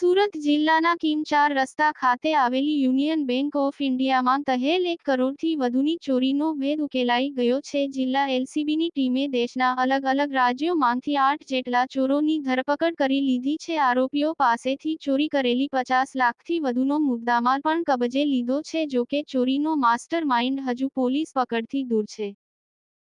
સુરત જિલ્લાના કીમ 4 રસ્તા ખાતે આવેલી યુનિયન બેંક ઓફ ઇન્ડિયામાં તહેલ 1 કરોડથી વધુની ચોરીનો ભેદ ઉકેલાઈ ગયો છે. જિલ્લા એલસીબીની ટીમે દેશના અલગ અલગ રાજ્યોમાંથી 8 જેટલા ચોરોની ધરપકડ કરી લીધી છે. આરોપીઓ પાસેથી ચોરી કરેલી 50 લાખથી વધુનો મુદ્દામાલ પણ કબજે લીધો છે. જોકે ચોરીનો માસ્ટર માઇન્ડ હજુ પોલીસ પકડથી દૂર છે.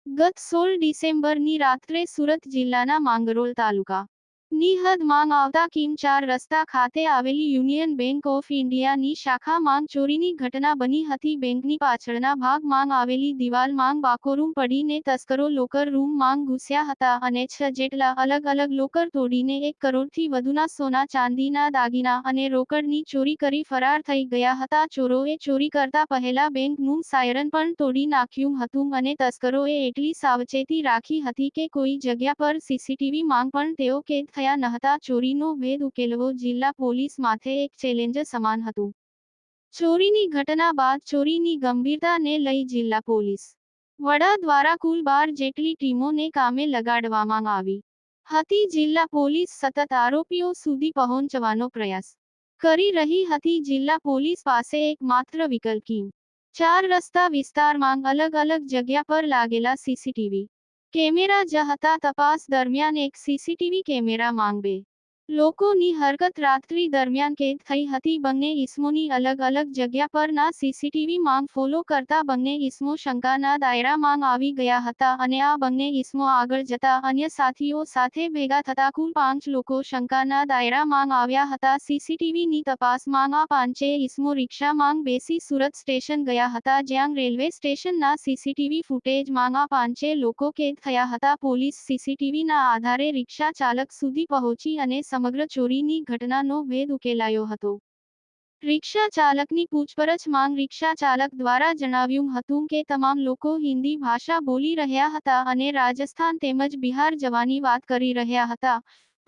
ગત 16 ડિસેમ્બરની રાત્રે સુરત જિલ્લાના માંગરોળ તાલુકા ની હદમાં આવતા કીમ 4 રસ્તા ખાતે આવેલી યુનિયન બેંક ઓફ ઇન્ડિયાની શાખામાં ચોરીની ઘટના બની હતી. બેંકની પાછળના ભાગમાં આવેલી દિવાલમાં બાકોરૂમ પડીને તસ્કરો લોકર રૂમમાં ઘૂસ્યા હતા અને 6 જેટલા અલગ અલગ લોકર તોડીને 1 કરોડથી વધુના સોના ચાંદીના દાગીના અને રોકડની ચોરી કરી ફરાર થઈ ગયા હતા. ચોરોએ ચોરી કરતા પહેલા બેંકનું સાયરન પણ તોડી નાખ્યું હતું અને તસ્કરોએ એટલી સાવચેતી રાખી હતી કે કોઈ જગ્યા પર સીસીટીવી માંગ પણ તેઓ કેદ થયા નહોતા. ચોરીનો ભેદ ઉકેલવો જિલ્લા પોલીસ માથે એક ચેલેન્જ સમાન હતું. ચોરીની ઘટના બાદ ચોરીની ગંભીરતાને લઈ જિલ્લા પોલીસ વડા દ્વારા કુલ 12 જેટલી ટીમોને કામે લગાડવામાં આવી હતી. જિલ્લા પોલીસ સતત આરોપીઓ સુધી પહોંચવાનો પ્રયાસ કરી રહી હતી. જિલ્લા પોલીસ પાસે એકમાત્ર વિકલ્પ કીમ 4 રસ્તા વિસ્તારમાં અલગ અલગ જગ્યા પર લાગેલા સીસીટીવી કેમેરા જ હતા. તપાસ દરમિયાન એક સીસીટીવી કેમેરા માંગ 2 લોકોની હરકત રાત્રિ દરમિયાન કેદ થઈ હતી. બંને ઇસમોની અલગ અલગ જગ્યા પરના સીસીટીવી માંગ ફોલો કરતા બંને ઇસમો શંકાના દાયરામાં આવી ગયા હતા અને આ બંને ઇસમો આગળ જતા અન્ય સાથીઓ સાથે ભેગા થતા કુલ 5 લોકો શંકાના દાયરામાં આવ્યા હતા. સીસીટીવીની તપાસમાં આ 5 ઇસમો રિક્ષામાં બેસી સુરત સ્ટેશન ગયા હતા, જ્યાં રેલવે સ્ટેશનના સીસીટીવી ફૂટેજમાં આ 5 લોકો કેદ થયા હતા. પોલીસ સીસીટીવીના આધારે રિક્ષા ચાલક સુધી પહોંચી અને સમગ્ર ચોરીની ઘટનાનો ભેદ ઉકેલાયો હતો. રિક્ષા ચાલકની પૂછપરછમાં રિક્ષા ચાલક દ્વારા જણાવ્યું હતું કે તમામ લોકો હિન્દી ભાષા બોલી રહ્યા હતા અને રાજસ્થાન તેમજ બિહાર જવાની વાત કરી રહ્યા હતા.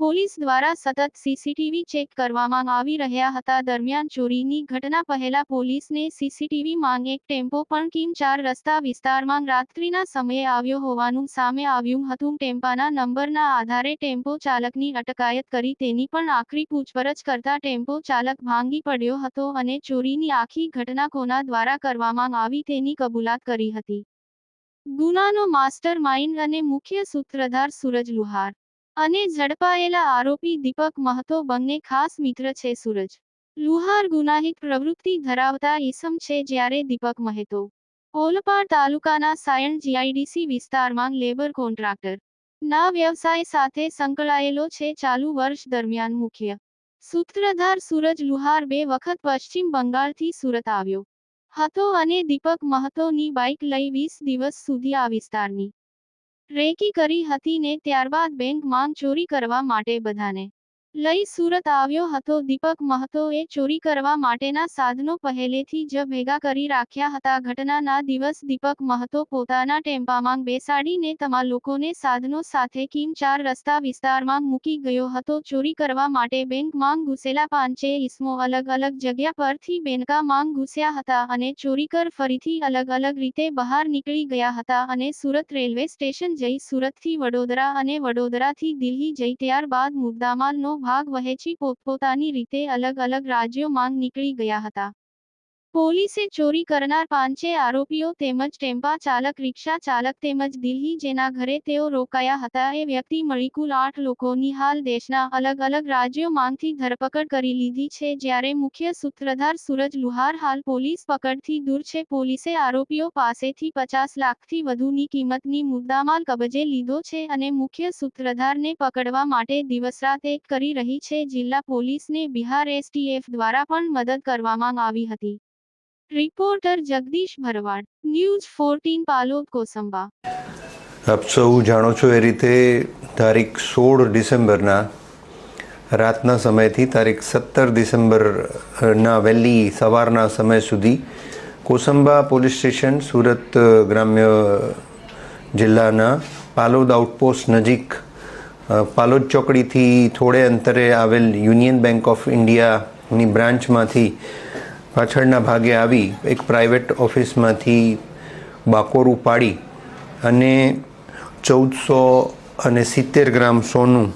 પોલીસ દ્વારા સતત સીસીટીવી ચેક કરવામાં આવી રહ્યા હતા. દરમિયાન ચોરીની ઘટના પહેલા પોલીસને સીસીટીવી માંગ એક ટેમ્પો પણ કીમ 4 રસ્તા વિસ્તારમાં રાત્રિના સમયે આવ્યો હોવાનું સામે આવ્યું હતું. ટેમ્પાના નંબરના આધારે ટેમ્પો ચાલકની અટકાયત કરી તેની પણ આખરી પૂછપરછ કરતા ટેમ્પો ચાલક ભાંગી પડ્યો હતો અને ચોરીની આખી ઘટના કોના દ્વારા કરવામાં આવી તેની કબૂલાત કરી હતી. ગુનાનો માસ્ટર માઇન્ડ અને મુખ્ય સૂત્રધાર સૂરજ લુહાર અને ઝડપાયેલા આરોપી દીપક મહતો બંને ખાસ મિત્ર છે. સૂરજ લુહાર ગુનાહિત પ્રવૃત્તિ ધરાવતા ઈસમ છે, જ્યારે દીપક મહેતો ઓલપાડ તાલુકાના સાયણ જીઆઈડીસી વિસ્તારમાં લેબર કોન્ટ્રાક્ટર ના વ્યવસાય સાથે સંકળાયેલો છે. ચાલુ વર્ષ દરમિયાન મુખ્ય સૂત્રધાર સૂરજ લુહાર 2 વખત પશ્ચિમ બંગાળથી સુરત આવ્યો હતો અને દીપક મહતોની બાઇક લઈ 20 દિવસ સુધી આ વિસ્તારની રેકી કરી હતી ને ત્યારબાદ બેંકમાં ચોરી કરવા માટે બધાને લઈ સુરત આવ્યો હતો. દીપક મહતોએ ચોરી કરવા માટેના સાધનો પહેલેથી જ ભેગા કરી રાખ્યા હતા. ઘટનાના દિવસ દીપક મહતો પોતાના ટેમ્પામાં બેસાડીને તમામ લોકોને સાધનો સાથે કીમ 4 રસ્તા વિસ્તારમાં મૂકી ગયો હતો. ચોરી કરવા માટે બેંકમાં ઘૂસેલા 5 ઇસમો અલગ અલગ જગ્યા પરથી બેંકમાં ઘૂસ્યા હતા અને ચોરી કર ફરીથી અલગ અલગ રીતે બહાર નીકળી ગયા હતા અને સુરત રેલવે સ્ટેશન જઈ સુરતથી વડોદરા અને વડોદરાથી દિલ્હી જઈ ત્યારબાદ મુદ્દામાલનો ભાગ વહેંચી પોતપોતાની રીતે અલગ અલગ રાજ્યોમાં નીકળી ગયા હતા. પોલીસે ચોરી કરનાર 5 આરોપીઓ તેમજ ટેમ્પા ચાલક, રિક્ષા ચાલક તેમજ દિલ્હી જેના ઘરે તેઓ રોકાયા હતા એ વ્યક્તિ મળી કુલ 8 લોકોની હાલ દેશના અલગ અલગ રાજ્યોમાંથી ધરપકડ કરી લીધી છે, જ્યારે મુખ્ય સૂત્રધાર સૂરજ લુહાર હાલ પોલીસ પકડથી દૂર છે. પોલીસે આરોપીઓ પાસેથી 50 લાખથી વધુની કિંમતની મુદ્દામાલ કબજે લીધો છે અને મુખ્ય સૂત્રધારને પકડવા માટે દિવસરાત એક કરી રહી છે. જિલ્લા પોલીસને બિહાર એસટીએફ દ્વારા પણ મદદ કરવામાં આવી હતી. રિપોર્ટર જગદીશ ભરવાડ, ન્યૂઝ 14 પાલોદ કોસંબા. આપ સૌ જાણો છો એ રીતે તારીખ 16 ડિસેમ્બરના રાતના સમયથી તારીખ 17 ડિસેમ્બરના વહેલી સવારના સમય સુધી કોસંબા પોલીસ સ્ટેશન સુરત ગ્રામ્ય જિલ્લાના પાલોદ આઉટપોસ્ટ નજીક પાલોદ ચોકડીથી થોડે અંતરે આવેલ યુનિયન બેંક ઓફ ઇન્ડિયાની બ્રાન્ચમાંથી પાછળના ભાગે આવી એક પ્રાઇવેટ ઓફિસમાંથી બાકોરું પાડી અને 1470 ગ્રામ સોનું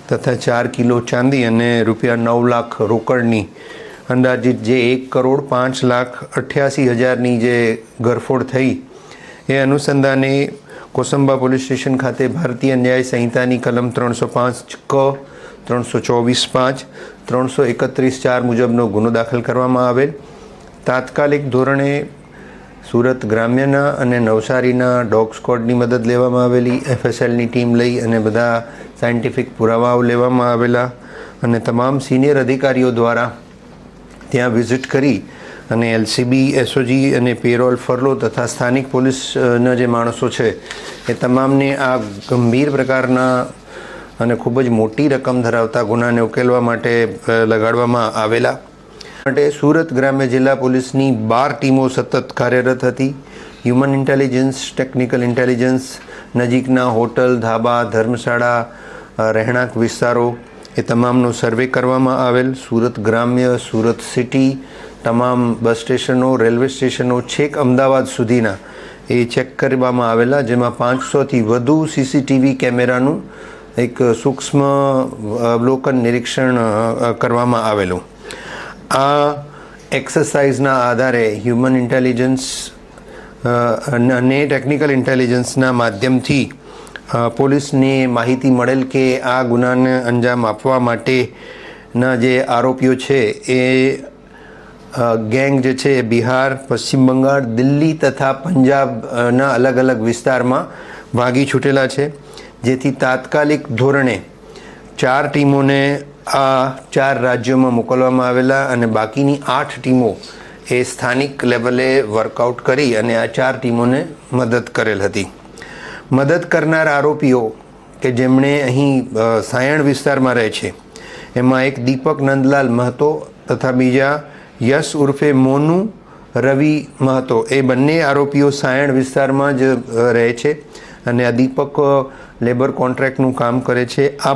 તથા 4 કિલો ચાંદી અને રૂપિયા 9 લાખ રોકડની અંદાજિત જે 1,05,88,000ની જે ગરફોડ થઈ એ અનુસંધાને કોસંબા પોલીસ સ્ટેશન ખાતે ભારતીય ન્યાય સંહિતાની કલમ 305 ક 324(5) 331(4) મુજબનો ગુનો દાખલ કરવામાં આવેલ. તાત્કાલિક ધોરણે સુરત ગ્રામ્યના અને નવસારીના ડોગ સ્ક્વોડની મદદ લેવામાં આવેલી. FSLની ટીમ લઈ અને બધા સાયન્ટિફિક પુરાવાઓ લેવામાં આવેલા અને તમામ સિનિયર અધિકારીઓ દ્વારા ત્યાં વિઝિટ કરી અને LCB, SOG અને પેરોલ, ફરલો તથા સ્થાનિક પોલીસના જે માણસો છે એ તમામને આ ગંભીર પ્રકારના અને ખૂબ જ મોટી રકમ ધરાવતા ગુનાને ઉકેલવા માટે લગાડવામાં આવેલા. માટે સુરત ગ્રામ્ય જિલ્લા પોલીસની 12 ટીમો સતત કાર્યરત હતી. હ્યુમન ઇન્ટેલિજન્સ, ટેકનિકલ ઇન્ટેલિજન્સ, નજીકના હોટલ, ધાબા, ધર્મશાળા, રહેણાંક વિસ્તારો એ તમામનો સર્વે કરવામાં આવેલ. સુરત ગ્રામ્ય, સુરત સિટી, તમામ બસ સ્ટેશનો, રેલવે સ્ટેશનો છેક અમદાવાદ સુધીના એ ચેક કરવામાં આવેલા, જેમાં 500થી વધુ CCTV કેમેરાનું એક સૂક્ષ્મ અવલોકન નિરીક્ષણ કરવામાં આવેલું. આ એક્સરસાઇઝના આધારે હ્યુમન ઇન્ટેલિજન્સ અને ટેકનિકલ ઇન્ટેલિજન્સના માધ્યમથી પોલીસને માહિતી મળેલ કે આ ગુનાને અંજામ આપવા માટેના જે આરોપીઓ છે એ ગેંગ જે છે એ બિહાર, પશ્ચિમ બંગાળ, દિલ્હી તથા પંજાબના અલગ અલગ વિસ્તારમાં ભાગી છૂટેલા છે. જેથી તાત્કાલિક ધોરણે 4 ટીમોને આ 4 રાજ્યોમાં મોકલવામાં આવેલા અને બાકીની 8 ટીમો એ સ્થાનિક લેવલે વર્કઆઉટ કરી અને આ 4 ટીમોને મદદ કરેલ હતી. મદદ કરનાર આરોપીઓ કે જેમણે અહીં સાયણ વિસ્તારમાં રહે છે એમાં એક દીપક નંદલાલ મહતો તથા બીજા યશ ઉર્ફે મોનુ રવિ મહતો, એ બંને આરોપીઓ સાયણ વિસ્તારમાં જ રહે છે અને આ દીપક લેબર કોન્ટ્રાક્ટનું કામ કરે છે. આ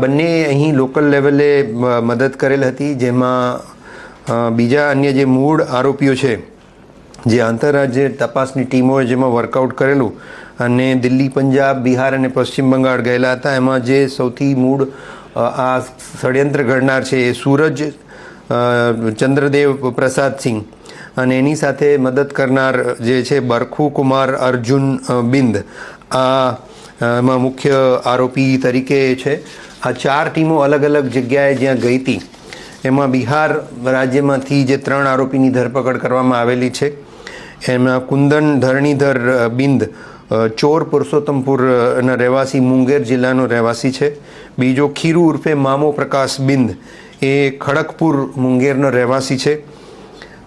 બંને અહીં લોકલ લેવલે મદદ કરેલ હતી, જેમાં બીજા અન્ય જે મૂળ આરોપીઓ છે જે આંતરરાજ્ય તપાસની ટીમોએ જેમાં વર્કઆઉટ કરેલું અને દિલ્હી, પંજાબ, બિહાર અને પશ્ચિમ બંગાળ ગયેલા હતા, એમાં જે સૌથી મૂળ આ ષડયંત્ર ઘડનાર છે એ સૂરજ ચંદ્રદેવ પ્રસાદ સિંહ અને એની સાથે મદદ કરનાર જે છે બરખુ કુમાર અર્જુન બિંદ આ એમાં મુખ્ય આરોપી તરીકે છે. આ 4 ટીમો અલગ અલગ જગ્યાએ જ્યાં ગઈ હતી એમાં બિહાર રાજ્યમાંથી જે 3 આરોપીની ધરપકડ કરવામાં આવેલી છે. એમાં કુંદન ધરણીધર બિંદ ચોર પુરુષોત્તમપુરના રહેવાસી, મુંગેર જિલ્લાનો રહેવાસી છે. બીજો ખીરુ ઉર્ફે મામો પ્રકાશ બિંદ, એ ખડગપુર મુંગેરનો રહેવાસી છે.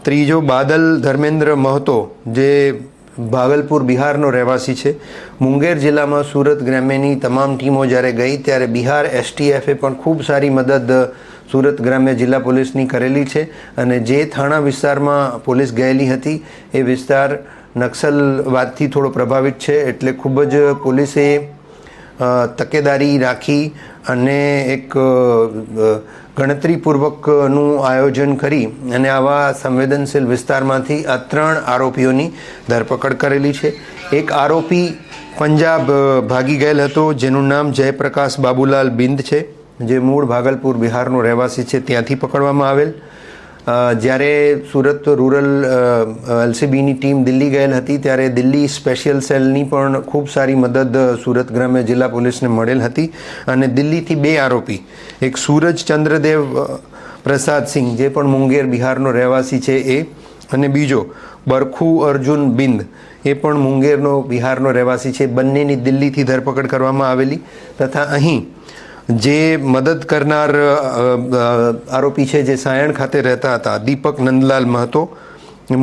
ત્રીજો બાદલ ધર્મેન્દ્ર મહતો, જે ભાગલપુર બિહારનો રહેવાસી છે. મુંગેર જિલ્લામાં સુરત ગ્રામ્યની તમામ ટીમો જ્યારે ગઈ ત્યારે બિહાર STFએ પણ ખૂબ સારી મદદ સુરત ગ્રામ્ય જિલ્લા પોલીસની કરેલી છે અને જે થાણા વિસ્તારમાં પોલીસ ગયેલી હતી એ વિસ્તાર નક્સલવાદથી થોડો પ્રભાવિત છે, એટલે ખૂબ જ પોલીસે તકેદારી રાખી અને એક ગણતરીપૂર્વકનું આયોજન કરી અને આવા સંવેદનશીલ વિસ્તારમાંથી આ 3 આરોપીઓની ધરપકડ કરેલી છે. એક આરોપી પંજાબ ભાગી ગયેલ હતો, જેનું નામ જયપ્રકાશ બાબુલાલ બિંદ છે, જે મૂળ ભાગલપુર બિહારનો રહેવાસી છે, ત્યાંથી પકડવામાં આવેલ. જ્યારે સુરત રૂરલ LCBની ટીમ દિલ્હી ગયેલ હતી ત્યારે દિલ્હી સ્પેશિયલ સેલની પણ ખૂબ સારી મદદ સુરત ગ્રામ્ય જિલ્લા પોલીસને મળેલ હતી અને દિલ્હીથી 2 આરોપી, એક સૂરજ ચંદ્રદેવ પ્રસાદ સિંહ જે પણ મુંગેર બિહારનો રહેવાસી છે એ, અને બીજો બરખુ અર્જુન બિંદ એ પણ મુંગેરનો બિહારનો રહેવાસી છે, બંનેની દિલ્હીથી ધરપકડ કરવામાં આવેલી. તથા અહીં જે મદદ કરનાર આરોપી છે જે સાયણ ખાતે રહેતા હતા, દીપક નંદલાલ મહતો,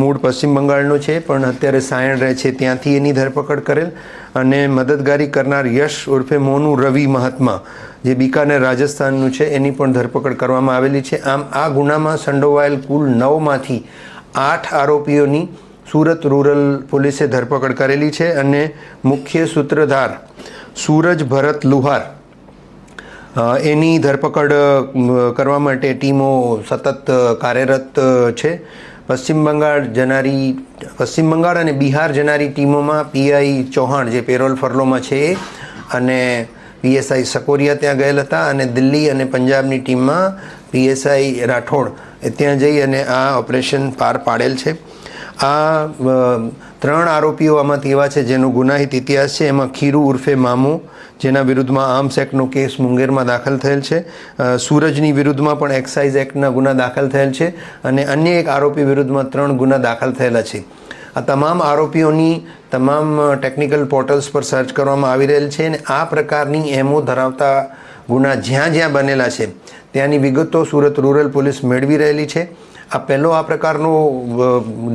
મૂળ પશ્ચિમ બંગાળનો છે પણ અત્યારે સાયણ રહે છે, ત્યાંથી એની ધરપકડ કરેલ. અને મદદગારી કરનાર યશ ઉર્ફે મોનુ રવિ મહાત્મા, જે બિકાનેર રાજસ્થાનનું છે, એની પણ ધરપકડ કરવામાં આવેલી છે. આમ આ ગુનામાં સંડોવાયેલ કુલ 9માંથી 8 આરોપીઓની સુરત રૂરલ પોલીસે ધરપકડ કરેલી છે અને મુખ્ય સૂત્રધાર સૂરજ ભરત લુહાર એની ધરપકડ કરવા માટે ટીમો સતત કાર્યરત છે. પશ્ચિમ બંગાળ અને બિહાર જનારી ટીમોમાં PI ચૌહાણ જે પેરોલ ફરલોમાં છે અને પીએસઆઈ સકોરિયા ત્યાં ગયેલ હતા અને દિલ્હી અને પંજાબની ટીમમાં પીએસઆઈ રાઠોડ ત્યાં જઈ અને આ ઓપરેશન પાર પાડેલ છે. આ 3 આરોપીઓ આમાંથી એવા છે જેનો ગુનાહિત ઇતિહાસ છે. એમાં ખીરુ ઉર્ફે મામુ, જેના વિરુદ્ધમાં આર્મ્સ એક્ટનો કેસ મુંગેરમાં દાખલ થયેલ છે. સૂરજની વિરુદ્ધમાં પણ એક્સાઇઝ એક્ટના ગુના દાખલ થયેલ છે અને અન્ય એક આરોપી વિરુદ્ધમાં 3 ગુના દાખલ થયેલા છે. આ તમામ આરોપીઓની તમામ ટેકનિકલ પોર્ટલ્સ પર સર્ચ કરવામાં આવી રહેલ છે અને આ પ્રકારની એમઓ ધરાવતા ગુના જ્યાં જ્યાં બનેલા છે ત્યાંની વિગતો સુરત રૂરલ પોલીસ મેળવી રહેલી છે. આ પહેલો આ પ્રકારનો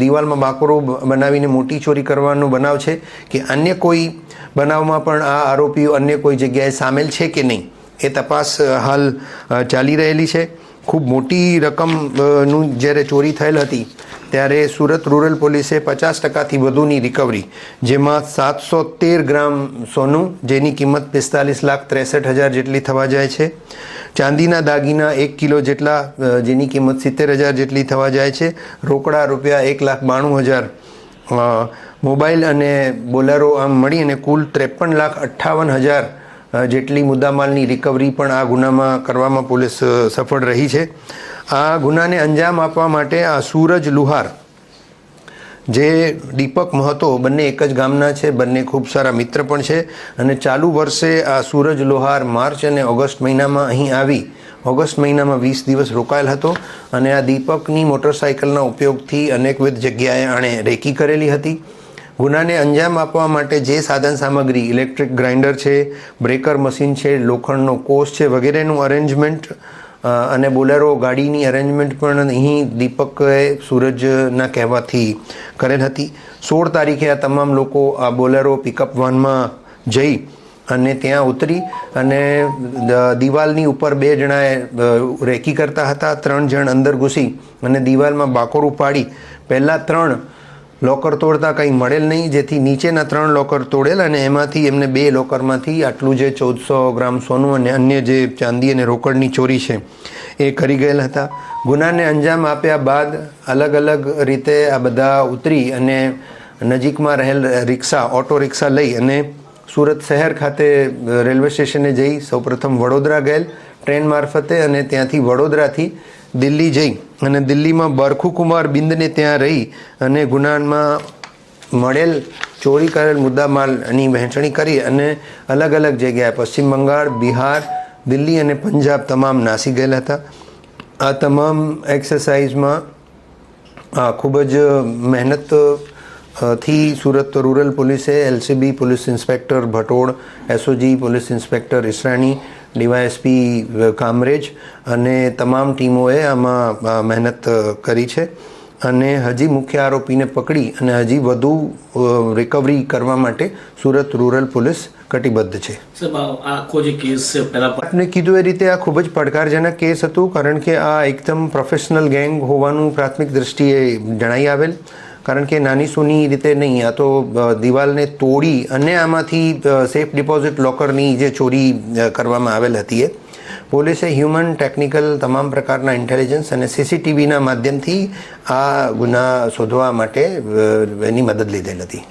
દિવાલમાં બાકોરો બનાવીને મોટી ચોરી કરવાનો બનાવ છે કે અન્ય કોઈ બનાવમાં પણ આ આરોપીઓ અન્ય કોઈ જગ્યાએ સામેલ છે કે નહીં એ તપાસ હાલ ચાલી રહેલી છે. ખૂબ મોટી રકમનું જ્યારે ચોરી થયેલ હતી ત્યારે સુરત રૂરલ પોલીસે 50%થી વધુની રિકવરી, જેમાં 713 ગ્રામ સોનું જેની કિંમત 45,63,000 જેટલી થવા જાય છે, ચાંદીના દાગીના 1 કિલો જેટલા જેની કિંમત 70,000 જેટલી થવા જાય છે, રોકડા રૂપિયા 1,92,000, મોબાઈલ અને બોલેરો આમ મળી અને કુલ 53,58,000 જેટલી મુદ્દામાલની રિકવરી પણ આ ગુનામાં કરવામાં પોલીસ સફળ રહી છે. આ ગુનાને અંજામ આપવા માટે આ સૂરજ લુહાર જે દીપક મહતો બંને એક જ ગામના છે, બંને ખૂબ સારા મિત્ર પણ છે અને ચાલુ વર્ષે આ સૂરજ લુહાર માર્ચ અને ઓગસ્ટ મહિનામાં અહીં આવી ઓગસ્ટ મહિનામાં 20 દિવસ રોકાયેલ હતો અને આ દીપકની મોટરસાઇકલના ઉપયોગથી અનેકવિધ જગ્યાએ આણે રેકી કરેલી હતી. ગુનાને અંજામ આપવા માટે જે સાધન સામગ્રી, ઇલેક્ટ્રિક ગ્રાઇન્ડર છે, બ્રેકર મશીન છે, લોખંડનો કોસ છે વગેરેનું અરેન્જમેન્ટ અને બોલેરો ગાડીની અરેન્જમેન્ટ પણ અહીં દીપકે સૂરજના કહેવાથી કરેલ હતી. 16 તારીખે આ તમામ લોકો આ બોલેરો પિકઅપ વાનમાં જઈ અને ત્યાં ઉતરી અને દિવાલની ઉપર 2 જણાએ રેકી કરતા હતા. 3 જણ અંદર ઘૂસી અને દિવાલમાં બાકોરું પાડી પહેલાં 3 લોકર તોડતા કંઈ મળેલ નહીં, જેથી નીચેના 3 લોકર તોડેલ અને એમાંથી એમને 2 લોકરમાંથી આટલું જે 1400 ગ્રામ સોનું અને અન્ય જે ચાંદી અને રોકડની ચોરી છે એ કરી ગયેલ હતા. ગુનાને અંજામ આપ્યા બાદ અલગ અલગ રીતે આ બધા ઉતરી અને નજીકમાં રહેલ રિક્ષા, ઓટો રિક્ષા લઈ અને સુરત શહેર ખાતે રેલવે સ્ટેશને જઈ સૌપ્રથમ વડોદરા ગયેલ ટ્રેન મારફતે અને ત્યાંથી વડોદરાથી દિલ્હી જઈ અને દિલ્હીમાં બરખુકુમાર બિંદને ત્યાં રહી અને ગુનામાં મળેલ ચોરી કરેલ મુદ્દામાલની વહેંચણી કરી અને અલગ અલગ જગ્યાએ પશ્ચિમ બંગાળ, બિહાર, દિલ્હી અને પંજાબ તમામ નાસી ગયેલા હતા. આ તમામ એક્સરસાઇઝમાં ખૂબ જ મહેનત થી સુરત રૂરલ પોલીસે LCB police inspector Bhatod, SOG police inspector Israni, DYSP Kamrej અને તમામ ટીમોએ આમાં મહેનત કરી છે અને હજી મુખ્ય આરોપીને પકડી અને હજી વધુ રિકવરી કરવા માટે સુરત રૂરલ પોલીસ કટિબદ્ધ છે. આપને કીધું એ રીતે આ ખૂબ જ પડકારજનક કેસ હતું, કારણ કે આ એકદમ પ્રોફેશનલ ગેંગ હોવાનું પ્રાથમિક દ્રષ્ટિએ જણાઈ આવેલ. કારણ કે નાની સૂની રીતે નહીં, આ તો દિવાલને તોડી અને આમાંથી સેફ ડિપોઝિટ લોકરની જે ચોરી કરવામાં આવેલ હતી એ પોલીસે હ્યુમન, ટેકનિકલ તમામ પ્રકારના ઇન્ટેલિજન્સ અને સીસીટીવીના માધ્યમથી આ ગુના શોધવા માટે એની મદદ લીધેલ હતી.